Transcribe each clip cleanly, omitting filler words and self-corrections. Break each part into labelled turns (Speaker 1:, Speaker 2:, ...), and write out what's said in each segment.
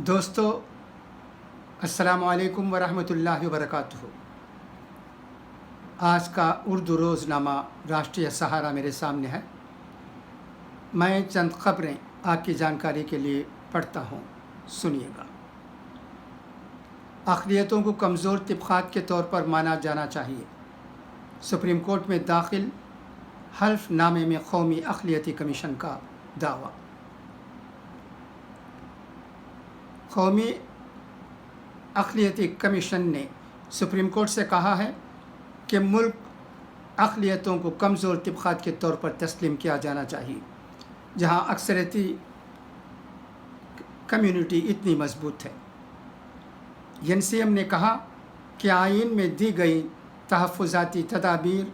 Speaker 1: دوستو السلام علیکم ورحمۃ اللہ وبرکاتہ۔ آج کا اردو روزنامہ راشٹریہ سہارا میرے سامنے ہے۔ میں چند خبریں آپ کی جانکاری کے لیے پڑھتا ہوں، سنیے گا۔ اقلیتوں کو کمزور طبقات کے طور پر مانا جانا چاہیے۔ سپریم کورٹ میں داخل حلف نامے میں قومی اقلیتی کمیشن کا دعویٰ۔ قومی اقلیتی کمیشن نے سپریم کورٹ سے کہا ہے کہ ملک اقلیتوں کو کمزور طبقات کے طور پر تسلیم کیا جانا چاہیے، جہاں اکثریتی کمیونٹی اتنی مضبوط ہے۔ NCM نے کہا کہ آئین میں دی گئی تحفظاتی تدابیر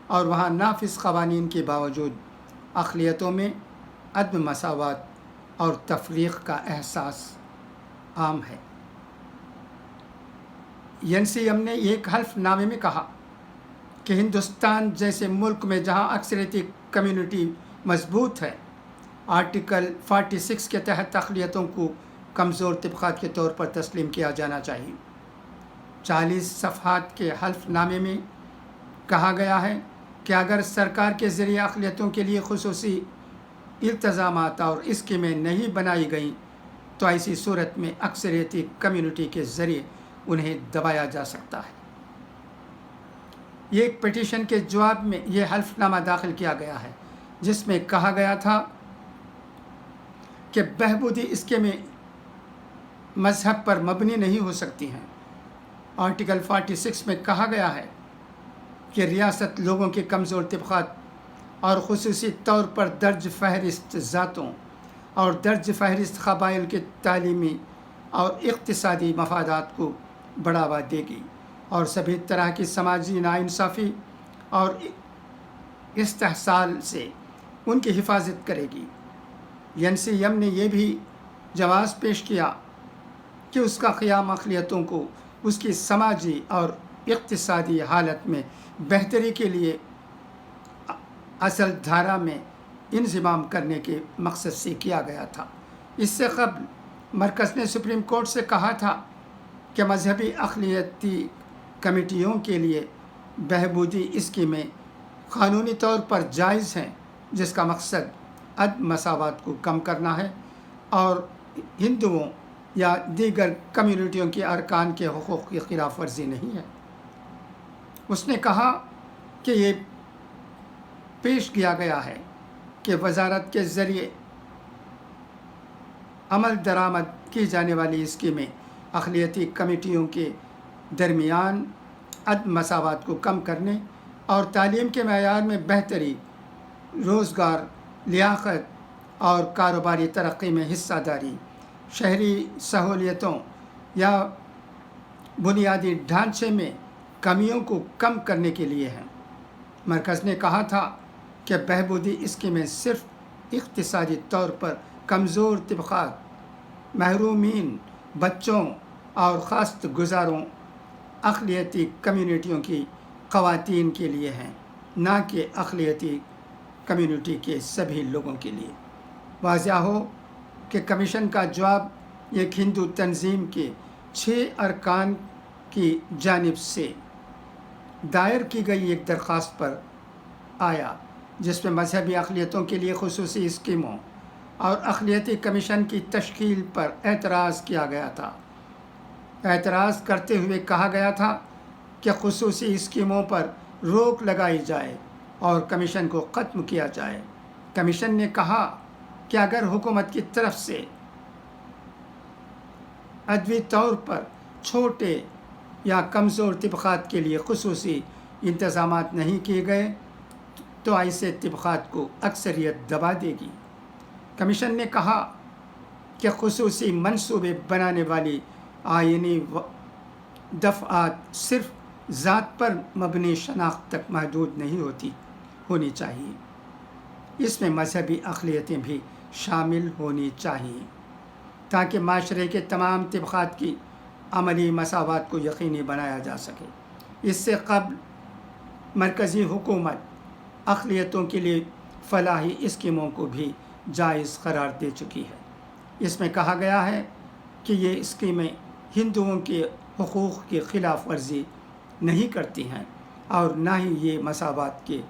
Speaker 1: اور وہاں نافذ قوانین کے باوجود اقلیتوں میں عدم مساوات اور تفریق کا احساس عام ہے۔ NCM نے ایک حلف نامے میں کہا کہ ہندوستان جیسے ملک میں جہاں اکثریتی کمیونٹی مضبوط ہے، آرٹیکل 46 کے تحت اقلیتوں کو کمزور طبقات کے طور پر تسلیم کیا جانا چاہیے۔ 40 صفحات کے حلف نامے میں کہا گیا ہے کہ اگر سرکار کے ذریعے اقلیتوں کے لیے خصوصی التزامات اور اسکیمیں نہیں بنائی گئیں تو ایسی صورت میں اکثریتی کمیونٹی کے ذریعے انہیں دبایا جا سکتا ہے۔ یہ ایک پٹیشن کے جواب میں یہ حلف نامہ داخل کیا گیا ہے، جس میں کہا گیا تھا کہ بہبودی اسکیمیں مذہب پر مبنی نہیں ہو سکتی ہیں۔ آرٹیکل 46 میں کہا گیا ہے کہ ریاست لوگوں کے کمزور طبقات اور خصوصی طور پر درج فہرست ذاتوں اور درج فہرست قبائل کے تعلیمی اور اقتصادی مفادات کو بڑھاوا دے گی اور سبھی طرح کی سماجی ناانصافی اور استحصال سے ان کی حفاظت کرے گی۔ NCM نے یہ بھی جواز پیش کیا کہ اس کا قیام اقلیتوں کو اس کی سماجی اور اقتصادی حالت میں بہتری کے لیے اصل دھارا میں انضمام کرنے کے مقصد سے کیا گیا تھا۔ اس سے قبل مرکز نے سپریم کورٹ سے کہا تھا کہ مذہبی اقلیتی کمیٹیوں کے لیے بہبودی اسکیمیں قانونی طور پر جائز ہیں، جس کا مقصد عدم مساوات کو کم کرنا ہے اور ہندوؤں یا دیگر کمیونٹیوں کے ارکان کے حقوق کی خلاف ورزی نہیں ہے۔ اس نے کہا کہ یہ پیش کیا گیا ہے کہ وزارت کے ذریعے عمل درآمد کی جانے والی اسکیمیں اقلیتی کمیٹیوں کے درمیان عدم مساوات کو کم کرنے اور تعلیم کے معیار میں بہتری، روزگار، لیاقت اور کاروباری ترقی میں حصہ داری، شہری سہولیتوں یا بنیادی ڈھانچے میں کمیوں کو کم کرنے کے لیے ہیں۔ مرکز نے کہا تھا کہ بہبودی اسکیمیں صرف اقتصادی طور پر کمزور طبقات، محرومین، بچوں اور کاشت گزاروں اقلیتی کمیونٹیوں کی خواتین کے لیے ہیں، نہ کہ اقلیتی کمیونٹی کے سبھی لوگوں کے لیے۔ واضح ہو کہ کمیشن کا جواب ایک ہندو تنظیم کے 6 ارکان کی جانب سے دائر کی گئی ایک درخواست پر آیا، جس میں مذہبی اقلیتوں کے لیے خصوصی اسکیموں اور اقلیتی کمیشن کی تشکیل پر اعتراض کیا گیا تھا۔ اعتراض کرتے ہوئے کہا گیا تھا کہ خصوصی اسکیموں پر روک لگائی جائے اور کمیشن کو ختم کیا جائے۔ کمیشن نے کہا کہ اگر حکومت کی طرف سے عدوی طور پر چھوٹے یا کمزور طبقات کے لیے خصوصی انتظامات نہیں کیے گئے تو ایسے طبقات کو اکثریت دبا دے گی۔ کمیشن نے کہا کہ خصوصی منصوبے بنانے والی آئینی دفعات صرف ذات پر مبنی شناخت تک محدود نہیں ہونی چاہیے، اس میں مذہبی اقلیتیں بھی شامل ہونی چاہیے تاکہ معاشرے کے تمام طبقات کی عملی مساوات کو یقینی بنایا جا سکے۔ اس سے قبل مرکزی حکومت اقلیتوں کے لیے فلاحی اسکیموں کو بھی جائز قرار دے چکی ہے۔ اس میں کہا گیا ہے کہ یہ اسکیمیں ہندوؤں کے حقوق کی خلاف ورزی نہیں کرتی ہیں اور نہ ہی یہ مساوات کے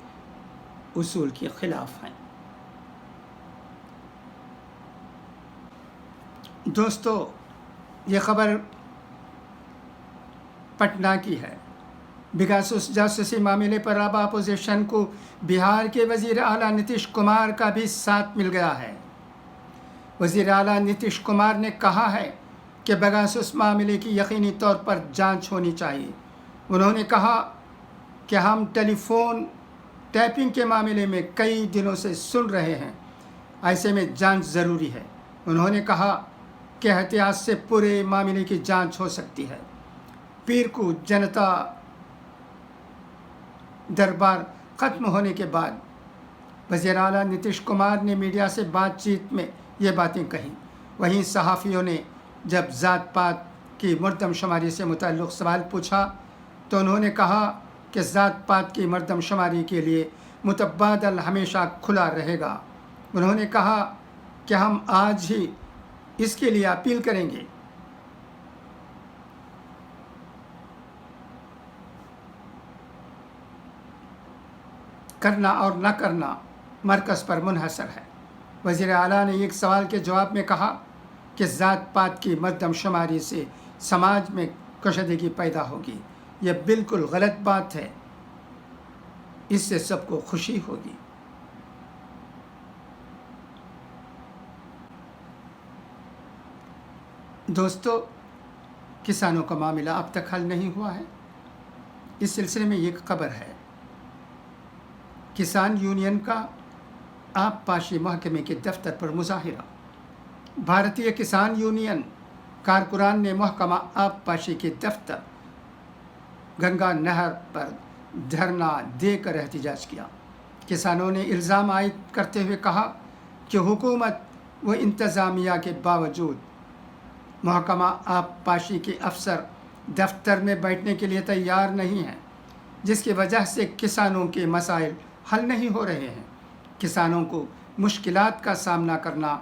Speaker 1: اصول کے خلاف ہیں۔ دوستو، یہ خبر پٹنہ کی ہے۔ پیگاسس جاسوسی معاملے پر اب اپوزیشن کو بہار کے وزیر اعلیٰ نتیش کمار کا بھی ساتھ مل گیا ہے۔ وزیر اعلیٰ نتیش کمار نے کہا ہے کہ پیگاسس معاملے کی یقینی طور پر جانچ ہونی چاہیے۔ انہوں نے کہا کہ ہم ٹیلی فون ٹیپنگ کے معاملے میں کئی دنوں سے سن رہے ہیں، ایسے میں جانچ ضروری ہے۔ انہوں نے کہا کہ احتیاط سے پورے معاملے کی جانچ ہو سکتی ہے۔ پیر کو جنتا دربار ختم ہونے کے بعد وزیر اعلیٰ نتیش کمار نے میڈیا سے بات چیت میں یہ باتیں کہیں۔ وہیں صحافیوں نے جب ذات پات کی مردم شماری سے متعلق سوال پوچھا تو انہوں نے کہا کہ ذات پات کی مردم شماری کے لیے متبادل ہمیشہ کھلا رہے گا۔ انہوں نے کہا کہ ہم آج ہی اس کے لیے اپیل کریں گے۔ کرنا اور نہ کرنا مرکز پر منحصر ہے۔ وزیر اعلیٰ نے ایک سوال کے جواب میں کہا کہ ذات پات کی مردم شماری سے سماج میں کشیدگی پیدا ہوگی۔ یہ بالکل غلط بات ہے، اس سے سب کو خوشی ہوگی۔ دوستو، کسانوں کا معاملہ اب تک حل نہیں ہوا ہے۔ اس سلسلے میں ایک خبر ہے۔ کسان یونین کا آب پاشی محکمے کے دفتر پر مظاہرہ۔ بھارتیہ کسان یونین کارکنان نے محکمہ آب پاشی کے دفتر گنگا نہر پر دھرنا دے کر احتجاج کیا۔ کسانوں نے الزام عائد کرتے ہوئے کہا کہ حکومت و انتظامیہ کے باوجود محکمہ آب پاشی کے افسر دفتر میں بیٹھنے کے لیے تیار نہیں ہیں، جس کی وجہ سے کسانوں کے مسائل حل نہیں ہو رہے ہیں۔ کسانوں کو مشکلات کا سامنا کرنا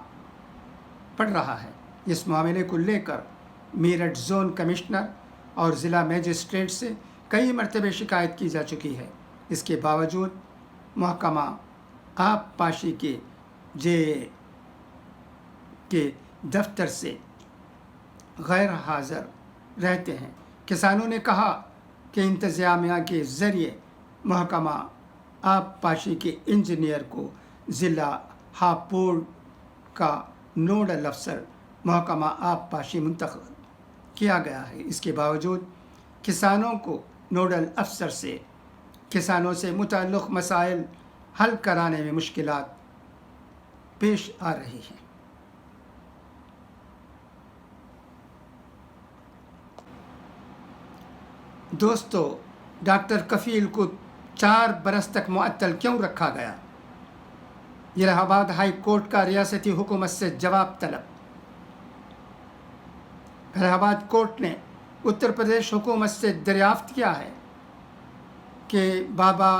Speaker 1: پڑ رہا ہے۔ اس معاملے کو لے کر میرٹھ زون کمشنر اور ضلع میجسٹریٹ سے کئی مرتبہ شکایت کی جا چکی ہے۔ اس کے باوجود محکمہ آب پاشی کے دفتر سے غیر حاضر رہتے ہیں۔ کسانوں نے کہا کہ انتظامیہ کے ذریعے محکمہ آب پاشی کے انجینئر کو ضلع ہاپوڑ کا نوڈل افسر محکمہ آب پاشی منتخب کیا گیا ہے۔ اس کے باوجود کسانوں کو نوڈل افسر سے کسانوں سے متعلق مسائل حل کرانے میں مشکلات پیش آ رہی ہیں۔ دوستو، ڈاکٹر کفیل کو 4 برس تک معطل کیوں رکھا گیا؟ الہ آباد ہائی کورٹ کا ریاستی حکومت سے جواب طلب۔ الہ آباد کورٹ نے اتر پردیش حکومت سے دریافت کیا ہے کہ بابا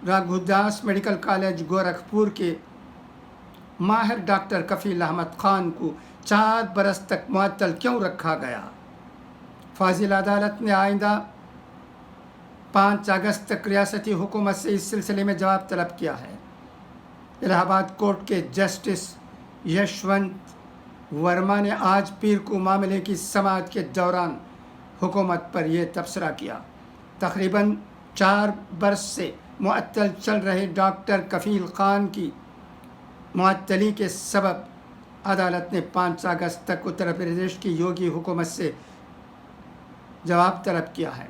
Speaker 1: راگھو داس میڈیکل کالج گورکھپور کے ماہر ڈاکٹر کفیل احمد خان کو 4 برس تک معطل کیوں رکھا گیا۔ فاضل عدالت نے آئندہ 5 اگست تک ریاستی حکومت سے اس سلسلے میں جواب طلب کیا ہے۔ الہ آباد کورٹ کے جسٹس یشونت ورما نے آج پیر کو معاملے کی سماعت کے دوران حکومت پر یہ تبصرہ کیا۔ تقریباً 4 برس سے معطل چل رہے ڈاکٹر کفیل خان کی معطلی کے سبب عدالت نے 5 اگست تک اتر پردیش کی یوگی حکومت سے جواب طلب کیا ہے۔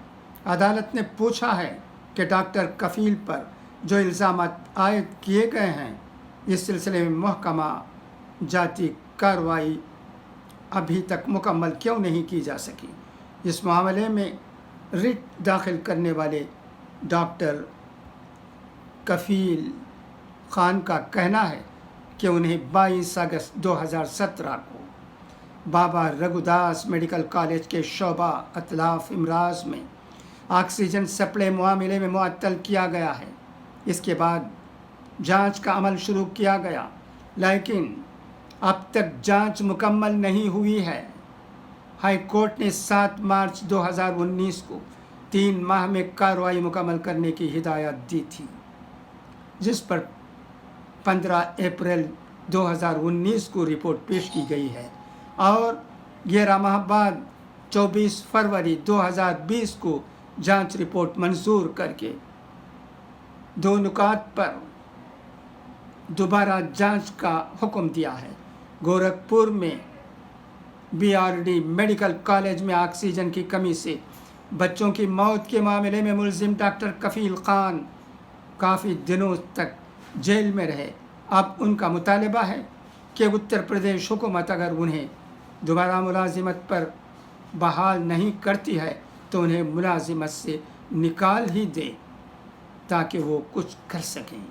Speaker 1: عدالت نے پوچھا ہے کہ ڈاکٹر کفیل پر جو الزامات عائد کیے گئے ہیں، اس سلسلے میں محکمہ جاتی کارروائی ابھی تک مکمل کیوں نہیں کی جا سکی۔ اس معاملے میں رٹ داخل کرنے والے ڈاکٹر کفیل خان کا کہنا ہے کہ انہیں 22 اگست 2017 کو بابا رگھو داس میڈیکل کالج کے شعبہ اطلاف امراض میں آکسیجن سپلائی معاملے میں معطل کیا گیا ہے۔ اس کے بعد جانچ کا عمل شروع کیا گیا، لیکن اب تک جانچ مکمل نہیں ہوئی ہے۔ हाई कोर्ट ने 7 मार्च 2019 को 3 माह में कार्रवाई मुकम्मल करने की हिदायत दी थी, जिस पर 15 अप्रैल 2019 को रिपोर्ट पेश की गई है और 11 माह बाद 24 फरवरी 2020 को जांच रिपोर्ट मंजूर करके 2 नुकात पर दोबारा जांच का हुक्म दिया है। गोरखपुर में बीआरडी मेडिकल कॉलेज में ऑक्सीजन की कमी से बच्चों की मौत के मामले में मुलजिम डॉक्टर कफील खान काफ़ी दिनों तक जेल में रहे। अब उनका मुतालबा है कि उत्तर प्रदेश हुकूमत अगर उन्हें दोबारा मुलाजिमत पर बहाल नहीं करती है तो उन्हें मुलाजिमत से निकाल ही दे ताकि वो कुछ कर सकें।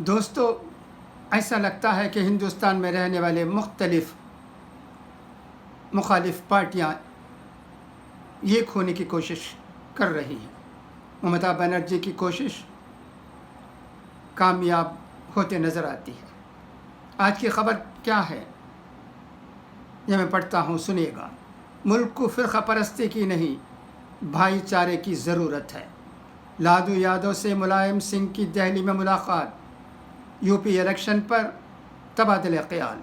Speaker 1: दोस्तों, ऐसा लगता है कि हिंदुस्तान में रहने वाले मुख्तलिफ मुखालिफ पार्टियां ये खोने की कोशिश कर रही हैं। ममता बनर्जी की कोशिश कामयाब होते नज़र आती है। आज की ख़बर क्या है ये मैं पढ़ता हूँ, सुनिएगा। मुल्क को फ़िरक़ा परस्ती की नहीं, भाईचारे की ज़रूरत है। लालू यादव से मुलायम सिंह की दिल्ली में मुलाकात, यूपी इलेक्शन पर तबादले ख्याल।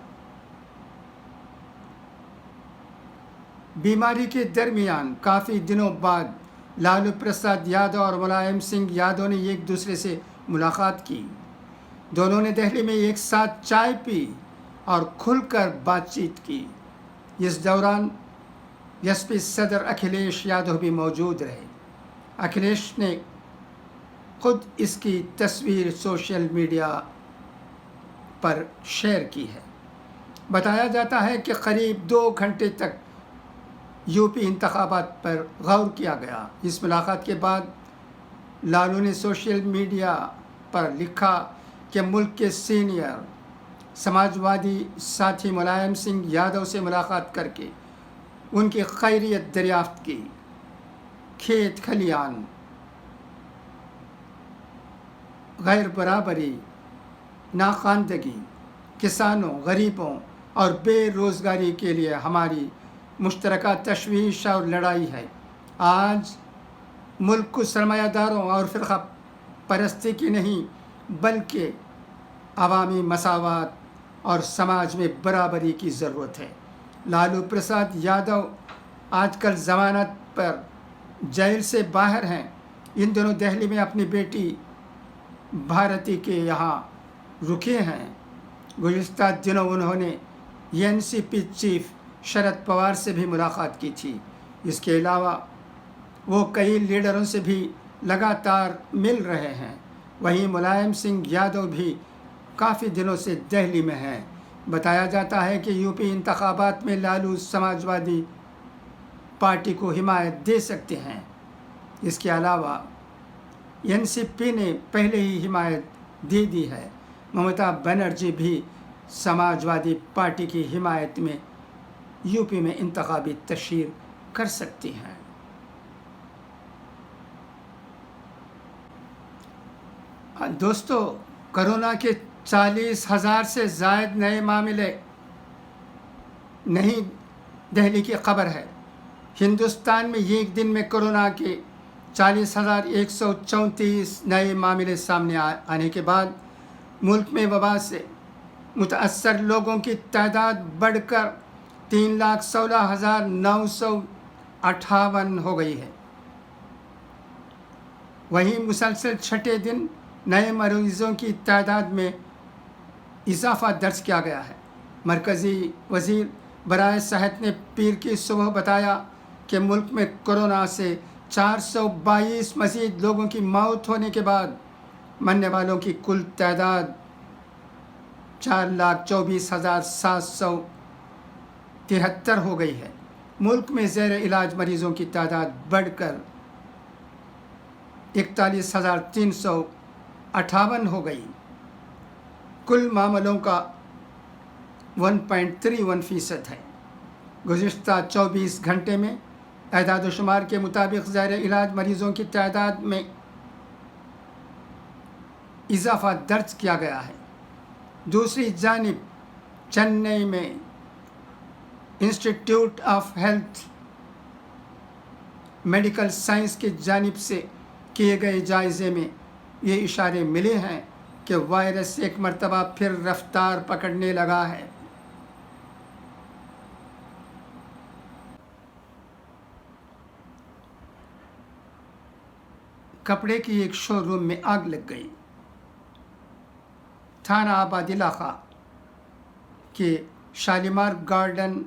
Speaker 1: बीमारी के दरमियान काफ़ी दिनों बाद लालू प्रसाद यादव और मुलायम सिंह यादव ने एक दूसरे से मुलाकात की। दोनों ने दिल्ली में एक साथ चाय पी और खुलकर बातचीत की। इस दौरान एसपी सदर अखिलेश यादव भी मौजूद रहे। अखिलेश ने खुद इसकी तस्वीर सोशल मीडिया पर शेयर की है। बताया जाता है कि करीब 2 घंटे तक यूपी इंतखाबात पर गौर किया गया। इस मुलाकात के बाद लालू ने सोशल मीडिया पर लिखा कि मुल्क के सीनियर समाजवादी साथी मुलायम सिंह यादव से मुलाकात करके उनकी खैरियत दरियाफ्त की। खेत खलियान, गैर बराबरी, नाखानदगी, किसानों, गरीबों और बेरोज़गारी के लिए हमारी मुश्तरका तशवीश और लड़ाई है। आज मुल्क को सरमायादारों और फ़िरक़ा परस्ती की नहीं बल्कि अवामी मसावत और समाज में बराबरी की ज़रूरत है। लालू प्रसाद यादव आजकल ज़मानत पर जेल से बाहर हैं। इन दिनों दिल्ली में अपनी बेटी भारती के यहाँ रुके हैं। गुज़िश्ता दिनों उन्होंने एनसीपी चीफ शरद पवार से भी मुलाकात की थी। इसके अलावा वो कई लीडरों से भी लगातार मिल रहे हैं। वहीं मुलायम सिंह यादव भी काफ़ी दिनों से दिल्ली में हैं। बताया जाता है कि यूपी इंतखाबात में लालू समाजवादी पार्टी को हिमायत दे सकते हैं। इसके अलावा एनसीपी ने पहले ही हिमायत दे दी है। ममता बनर्जी भी समाजवादी पार्टी की हिमायत में यूपी में इंतखाबी तशहीर कर सकती हैं। दोस्तों, कोरोना के 40,000 से ज़ायद नए मामले नहीं दिल्ली की खबर है। हिंदुस्तान में एक दिन में कोरोना के 40,134 नए मामले सामने आने के बाद मुल्क में वबा से मुतअस्सर लोगों की तादाद बढ़कर 3,16,958 हो गई है। वहीं मुसलसल छठे दिन नए मरीज़ों की तादाद में इजाफ़ा दर्ज किया गया है। मरकज़ी वज़ीर बराए सेहत ने पीर की सुबह बताया कि मुल्क में कोरोना से 422 मज़ीद लोगों की मौत होने के बाद मरने वालों की कुल तादाद 4,24,773 हो गई है। मुल्क में ज़ेर इलाज मरीज़ों की तादाद बढ़कर 41,358 हो गई। कुल मामलों का 1.31% है। गुज़िश्ता 24 घंटे में एदाद शुमार के मुताबिक ज़ेर इलाज मरीज़ों की तादाद में इजाफ़ा दर्ज किया गया है। दूसरी जानिब चेन्नई में institute of health medical science की जानिब से किए गए जायज़े में ये इशारे मिले हैं कि वायरस एक मरतबा फिर रफ्तार पकड़ने लगा है। कपड़े की एक शोरूम में आग लग गई। थाना आबाद इलाका के शालीमार गार्डन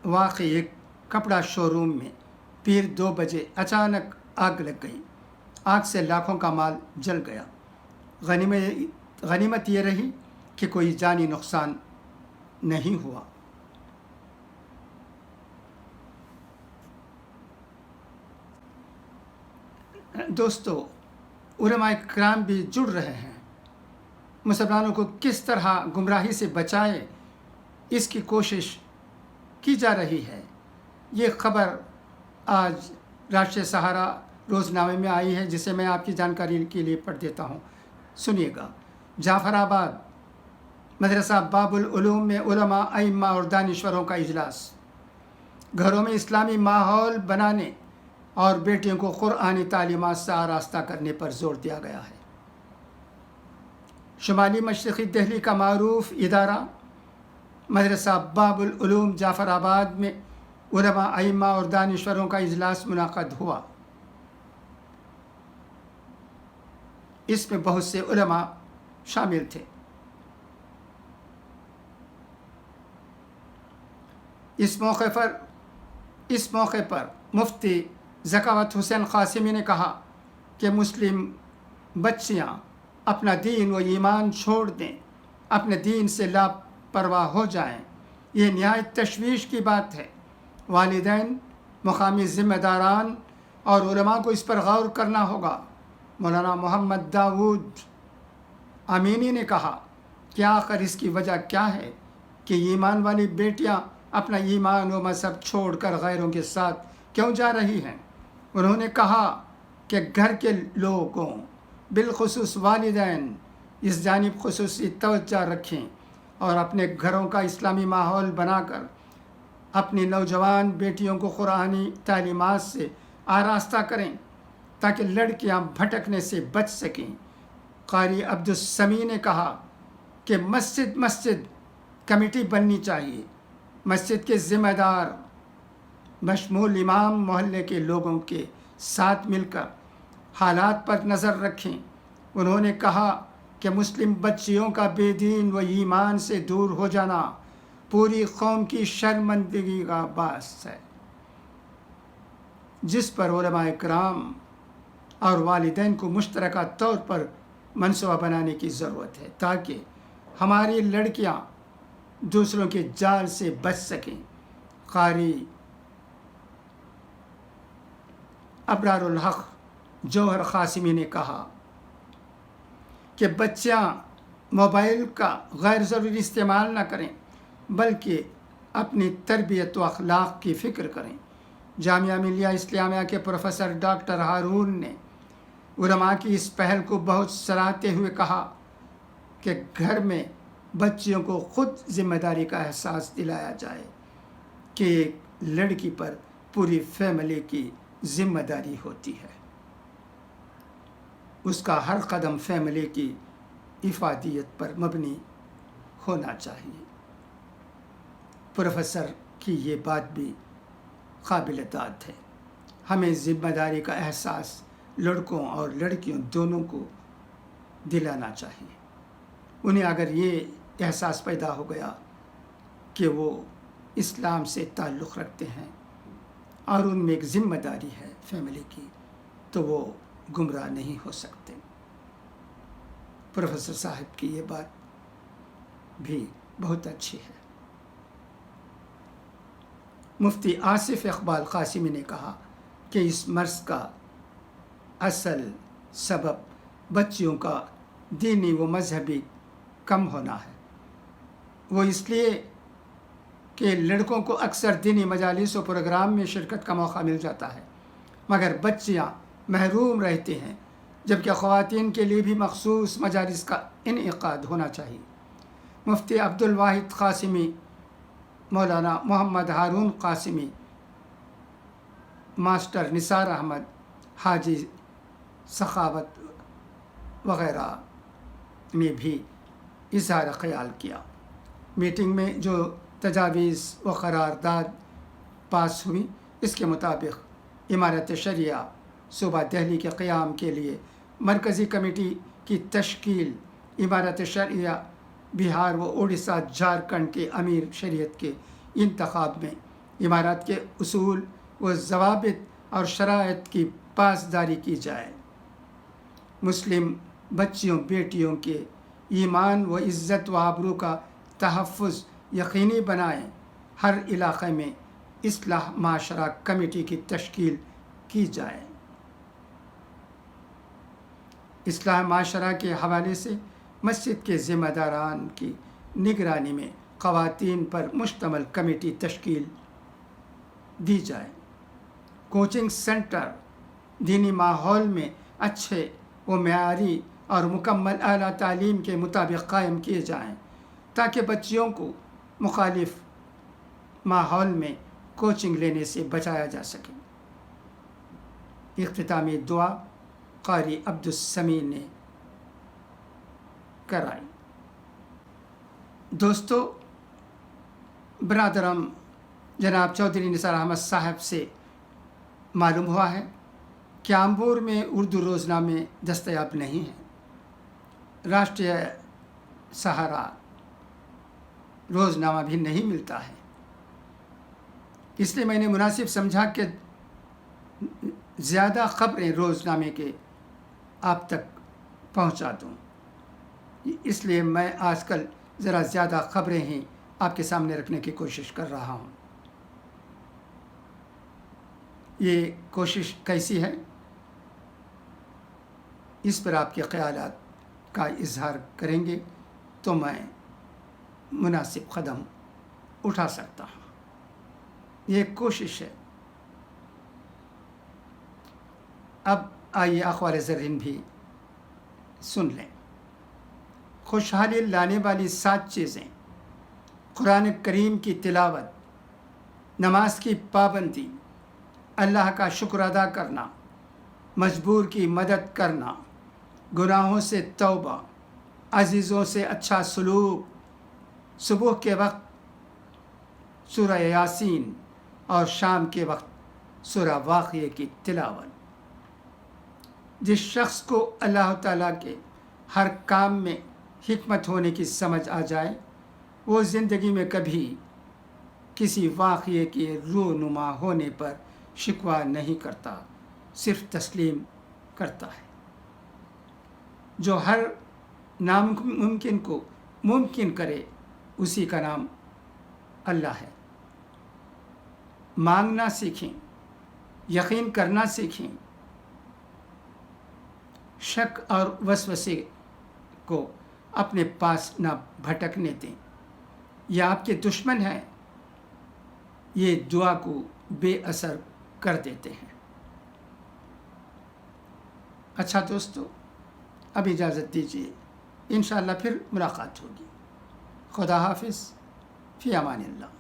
Speaker 1: वाक़ एक कपड़ा शोरूम में पीर 2 बजे अचानक आग लग गई। आग से लाखों का माल जल गया। गनीमत ये रही कि कोई जानी नुकसान नहीं हुआ। दोस्तों, उलमा इकराम भी जुड़ रहे हैं। मुसलमानों को किस तरह गुमराही से बचाए, इसकी कोशिश की जा रही है। ये ख़बर आज राष्ट्रीय सहारा रोज़नामे में आई है, जिसे मैं आपकी जानकारी के लिए पढ़ देता हूँ। सुनिएगा। जाफराबाद मदरसा बाबुल उलूम में उलमा, अइम्मा और दानिश्वरों का इजलास। घरों में इस्लामी माहौल बनाने और बेटियों को कुरानी तालीमात से आरास्ता करने पर जोर दिया गया है। शुमाली मशरक़ी दिल्ली का मारूफ इदारा मदरसा बाबुल उलूम जाफराबाद में उलमा, अइम्मा और दानिश्वरों का इजलास मुनाक़द हुआ। इसमें बहुत से उलमा शामिल थे। इस मौके पर मुफ्ती ज़कावत हुसैन क़ासिमी ने कहा कि मुस्लिम बच्चियाँ अपना दीन व ईमान छोड़ दें, अपने दीन से लापरवाह हो जाएं। ये निहायत तशवीश की बात है। वालिदैन, मुकामी ज़िम्मेदारान और उलमा को इस पर गौर करना होगा। मौलाना मोहम्मद दाऊद अमीनी ने कहा कि आखिर इसकी वजह क्या है कि ईमान वाली बेटियां अपना ईमान व मज़हब छोड़कर गैरों के साथ क्यों जा रही हैं। उन्होंने कहा कि घर के लोगों, बिलखुसूस वालिदैन, इस जानिब खुसूसी तवज्जो रखें और अपने घरों का इस्लामी माहौल बनाकर अपनी नौजवान बेटियों को कुरानी तालीमात से आरास्ता करें ताकि लड़कियां भटकने से बच सकें। कारी अब्दुस्समी ने कहा कि मस्जिद कमेटी बननी चाहिए। मस्जिद के ज़िम्मेदार बशमूल इमाम मोहल्ले के लोगों के साथ मिलकर हालात पर नज़र रखें। उन्होंने कहा कि मुस्लिम बच्चियों का बेदीन व ईमान से दूर हो जाना पूरी कौम की शर्मिंदगी का बास है, जिस पर उलमा इकराम और वालिदैन को मुश्तरका तौर पर मनसूबा बनाने की ज़रूरत है ताकि हमारी लड़कियां दूसरों के जाल से बच सकें। कारी अबरारुल हक़ जौहर क़ासिमी ने कहा कि बच्चियां मोबाइल का गैर ज़रूरी इस्तेमाल न करें, बल्कि अपनी तरबियत व अखलाक की फ़िक्र करें। जामिया मिलिया इस्लामिया के प्रोफेसर डॉक्टर हारून ने उलमा की इस पहल को बहुत सराहते हुए कहा कि घर में बच्चियों को ख़ुद ज़िम्मेदारी का एहसास दिलाया जाए कि एक लड़की पर पूरी फैमिली की ज़िम्मेदारी होती है। उसका हर कदम फैमिली की इफ़ादियत पर मबनी होना चाहिए। प्रोफेसर की ये बात भी काबिल दाद है। हमें ज़िम्मेदारी का एहसास लड़कों और लड़कियों दोनों को दिलाना चाहिए। उन्हें अगर ये एहसास पैदा हो गया कि वो इस्लाम से ताल्लुक़ रखते हैं और उनमें एक ज़िम्मेदारी है फैमिली की, तो वो गुमराह नहीं हो सकते। प्रोफेसर साहब की ये बात भी बहुत अच्छी है। मुफ्ती आसिफ इकबाल क़ासिमी ने कहा कि इस मर्ज़ का असल सबब बच्चियों का दीनी व मजहबी कम होना है। वो इसलिए कि लड़कों को अक्सर दीनी मजालिस और प्रोग्राम में शिरकत का मौका मिल जाता है, मगर बच्चियाँ महरूम रहती हैं, जबकि ख़वातीन के लिए भी मखसूस मजालिस का इनेकाद होना चाहिए। मुफ्ती अब्दुल वाहिद क़ासिमी मौलाना मोहम्मद हारून कासिमी, मास्टर निसार अहमद, हाजी सखावत वगैरह ने भी इजहार ख्याल किया। मीटिंग में जो तजावीज़ व करारदाद पास हुई, इसके मुताबिक इमारत शरिया सूबा दिल्ली के क़याम के लिए मरकज़ी कमेटी की तश्कील, इमारत शरिया बिहार व उड़ीसा झारखंड के अमीर शरीयत के इंतखाब में इमारत के उसूल व ज़वाबित और शराइत की पासदारी की जाए। मुस्लिम बच्चियों बेटियों के ईमान व इज़्ज़त व आबरू का तहफ़्फ़ुज़ यकीनी बनाएं। हर इलाक़े में इस्लाह माशरा कमेटी की तश्कील की जाए। इस्लाह माशरा के हवाले से मस्जिद के ज़िम्मेदारान की निगरानी में ख़वातीन पर मुश्तमल कमेटी तश्कील दी जाए। कोचिंग सेंटर दीनी माहौल में अच्छे व मेयारी और मुकम्मल आला तालीम के मुताबिक कायम किए जाएँ, ताकि बच्चियों को मुखालिफ माहौल में कोचिंग लेने से बचाया जा सके। इख्तितामी दुआ कारी अब्दुस्समी ने कराई। दोस्तों, बरादरम जनाब चौधरी निसार अहमद साहब से मालूम हुआ है कि आम्बूर में उर्दू रोज़नामे दस्तयाब नहीं हैं। राष्ट्रीय सहारा रोज़नामा भी नहीं मिलता है, इसलिए मैंने मुनासिब समझा कि ज़्यादा ख़बरें रोज़नामे के आप तक पहुंचा दूं। इसलिए मैं आजकल ज़रा ज़्यादा ख़बरें ही आपके सामने रखने की कोशिश कर रहा हूं। ये कोशिश कैसी है, इस पर आपके ख़यालात का इजहार करेंगे तो मैं मुनासिब क़दम उठा सकता हूँ। ये कोशिश है। अब आइए अख़बार ज़रीन भी सुन लें। खुशहाली लाने वाली 7 चीज़ें: कुरान करीम की तिलावत, नमाज की पाबंदी, अल्लाह का शुक्र अदा करना, मजबूर की मदद करना, गुनाहों से तौबा, अजीज़ों से अच्छा सलूक, सुबह के वक्त सूरह यासीन और शाम के वक्त सूरह वाक़िया की तिलावत। जिस शख्स को अल्लाह ताला के हर काम में हिकमत होने की समझ आ जाए, वो ज़िंदगी में कभी किसी वाक़िए के रूनुमा होने पर शिकवा नहीं करता, सिर्फ तस्लीम करता है। जो हर नामुमकिन को मुमकिन करे, उसी का नाम अल्लाह है। मांगना सीखें, यकीन करना सीखें, शक और वसवसे को अपने पास ना भटकने दें। यह आपके दुश्मन हैं, ये दुआ को बेअसर कर देते हैं। अच्छा दोस्तों, अब इजाज़त दीजिए, इंशाअल्लाह फिर मुलाकात होगी। खुदा हाफिज़, फ़ी अमानिल्लाह।